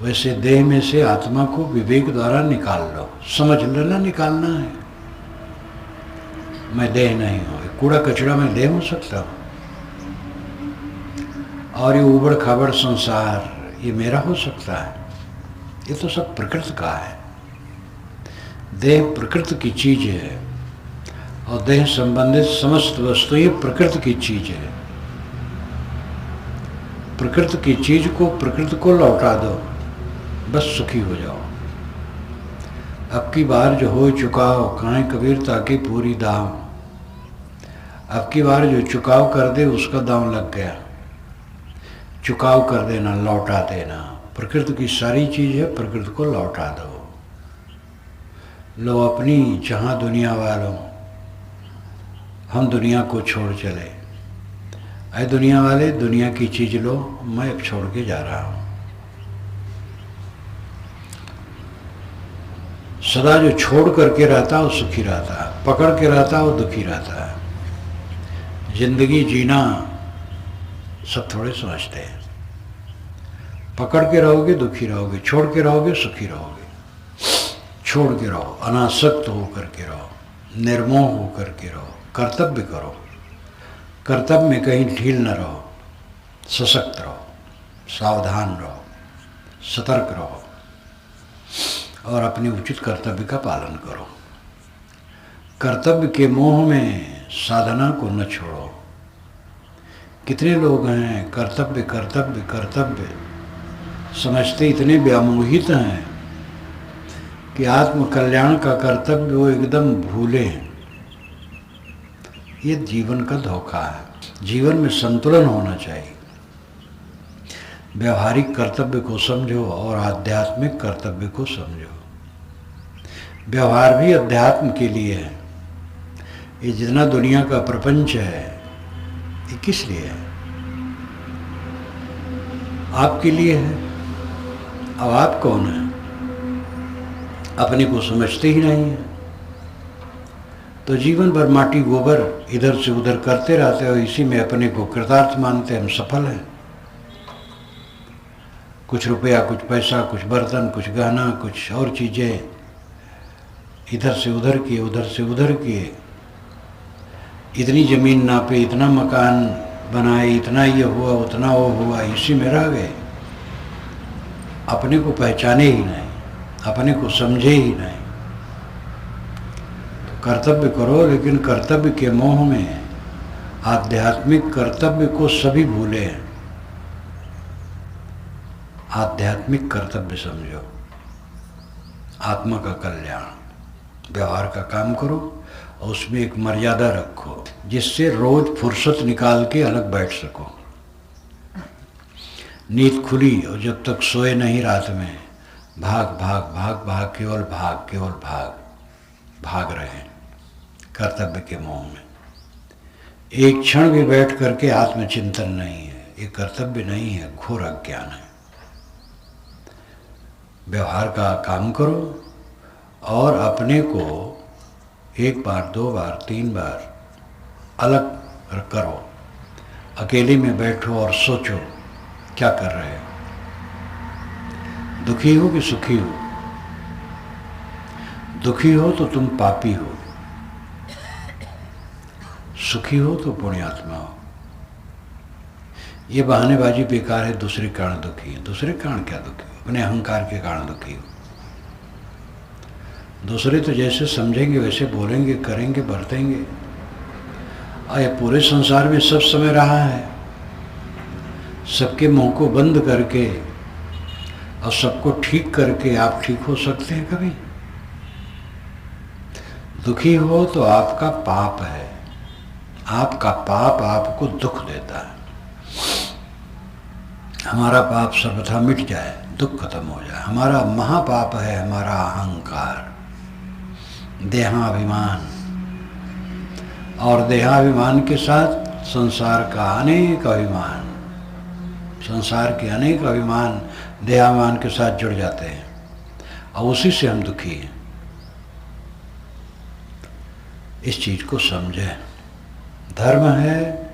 वैसे देह में से आत्मा को विवेक द्वारा निकाल लो। समझ लेना निकालना है। मैं देह नहीं हूँ, कूड़ा कचरा में देह हो सकता हूँ, और ये उबड़ खाबड़ संसार ये मेरा हो सकता है? ये तो सब प्रकृति का है। देह प्रकृति की चीज है और देह संबंधित समस्त वस्तु ये प्रकृति की चीज है। प्रकृति की चीज को प्रकृति को लौटा दो, बस सुखी हो जाओ। अब की बार जो हो चुकाओ, काहे कबीर ताकि पूरी दाव। अब की बार जो चुकाव कर दे उसका दांव लग गया। चुकाव कर देना, लौटा देना। प्रकृति की सारी चीज है, प्रकृति को लौटा दो। लो अपनी जहाँ दुनिया वालों, हम दुनिया को छोड़ चले। अरे दुनिया वाले, दुनिया की चीज लो, मैं अब छोड़ के जा रहा हूँ। सदा जो छोड़ करके रहता है वो सुखी रहता है, पकड़ के रहता है वो दुखी रहता है। जिंदगी जीना सब थोड़े समझते हैं। पकड़ के रहोगे दुखी रहोगे, छोड़ के रहोगे सुखी रहोगे। छोड़ के रहो, अनासक्त होकर के रहो, निर्मोह होकर के रहो, कर्तव्य करो। कर्तव्य में कहीं ढील न रहो, सशक्त रहो, सावधान रहो, सतर्क रहो और अपने उचित कर्तव्य का पालन करो। कर्तव्य के मोह में साधना को न छोड़ो। कितने लोग हैं कर्तव्य कर्तव्य कर्तव्य समझते इतने व्यामोहित हैं कि आत्म कल्याण का कर्तव्य वो एकदम भूले हैं। ये जीवन का धोखा है। जीवन में संतुलन होना चाहिए। व्यवहारिक कर्तव्य को समझो और आध्यात्मिक कर्तव्य को समझो। व्यवहार भी अध्यात्म के लिए है। ये जितना दुनिया का प्रपंच है ये किस लिए है? आपके लिए है। अब आप कौन है? अपने को समझते ही नहीं है, तो जीवन भर माटी गोबर इधर से उधर करते रहते हो, इसी में अपने को कृतार्थ मानते हम सफल हैं। कुछ रुपया, कुछ पैसा, कुछ बर्तन, कुछ गहना, कुछ और चीज़ें इधर से उधर किए, उधर से उधर किए, इतनी ज़मीन नापे, इतना मकान बनाए, इतना ये हुआ, उतना वो हुआ, इसी में रह गए। अपने को पहचाने ही नहीं, अपने को समझे ही नहीं। तो कर्तव्य करो, लेकिन कर्तव्य के मोह में आध्यात्मिक कर्तव्य को सभी भूले हैं। आध्यात्मिक कर्तव्य समझो, आत्मा का कल्याण। व्यवहार का काम करो और उसमें एक मर्यादा रखो, जिससे रोज फुर्सत निकाल के अलग बैठ सको। नींद खुली और जब तक सोए नहीं रात में भाग भाग भाग भाग, केवल भाग, केवल भाग भाग रहे हैं कर्तव्य के मोह में। एक क्षण भी बैठ करके आत्मचिंतन नहीं है, ये कर्तव्य नहीं है, घोर अज्ञान है। व्यवहार का काम करो और अपने को एक बार, दो बार, तीन बार अलग करो। अकेले में बैठो और सोचो क्या कर रहे हो, दुखी हो कि सुखी हो। दुखी हो तो तुम पापी हो, सुखी हो तो पुण्यात्मा हो। ये बहानेबाजी बेकार है। दूसरे कारण दुखी है। दूसरे कारण क्या दुखी हो? अपने अहंकार के कारण दुखी हो। दूसरे तो जैसे समझेंगे वैसे बोलेंगे, करेंगे, बरतेंगे। और ये पूरे संसार में सब समय रहा है। सबके मुंह को बंद करके और सबको ठीक करके आप ठीक हो सकते हैं कभी? दुखी हो तो आपका पाप है। आपका पाप आपको दुख देता है। हमारा पाप सर्वथा मिट जाए, दुख खत्म हो जाए। हमारा महापाप है हमारा अहंकार, देहाभिमान। और देहाभिमान के साथ संसार का अनेक अभिमान, संसार के अनेक अभिमान देहाभिमान के साथ जुड़ जाते हैं और उसी से हम दुखी हैं। इस चीज को समझें। धर्म है,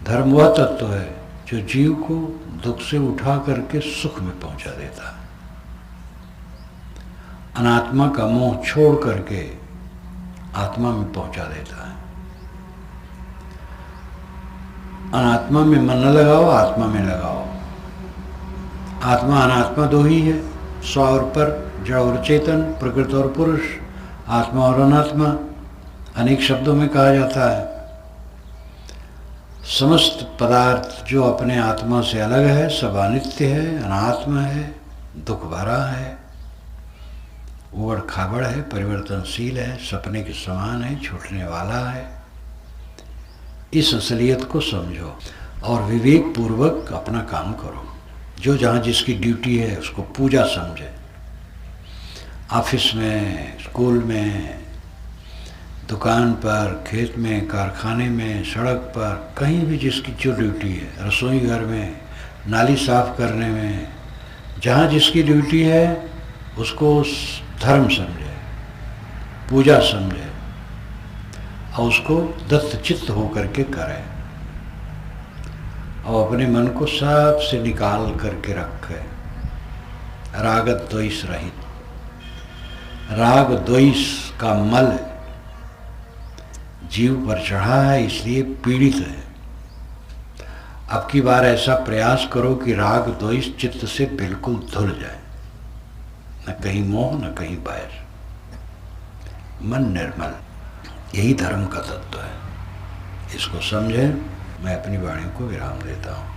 धर्म वह तत्व है जो जीव को दुख से उठा करके सुख में पहुंचा देता है। अनात्मा का मोह छोड़ करके आत्मा में पहुंचा देता है। अनात्मा में मन न लगाओ, आत्मा में लगाओ। आत्मा अनात्मा दो ही है, स्व और पर, जड़ और चेतन, प्रकृति और पुरुष। आत्मा और अनात्मा अनेक शब्दों में कहा जाता है। समस्त पदार्थ जो अपने आत्मा से अलग है सब अनित्य है, अनात्मा है, दुख भरा है, उबड़ खाबड़ है, परिवर्तनशील है, सपने के समान है, छूटने वाला है। इस असलियत को समझो और विवेक पूर्वक अपना काम करो। जो जहाँ जिसकी ड्यूटी है उसको पूजा समझे। ऑफिस में, स्कूल में, दुकान पर, खेत में, कारखाने में, सड़क पर, कहीं भी जिसकी जो ड्यूटी है, रसोई घर में, नाली साफ करने में, जहाँ जिसकी ड्यूटी है उसको धर्म समझे, पूजा समझे और उसको दत्तचित्त होकर के करें और अपने मन को सब से निकाल करके रखे, राग द्वेष रहित। राग द्वेष का मल जीव पर चढ़ा है, इसलिए पीड़ित है। अब की बार ऐसा प्रयास करो कि राग द्वेष चित्त से बिल्कुल धुल जाए, न कहीं मोह न कहीं बैर, मन निर्मल। यही धर्म का तत्व है। इसको समझे। मैं अपनी वाणी को विराम देता हूँ।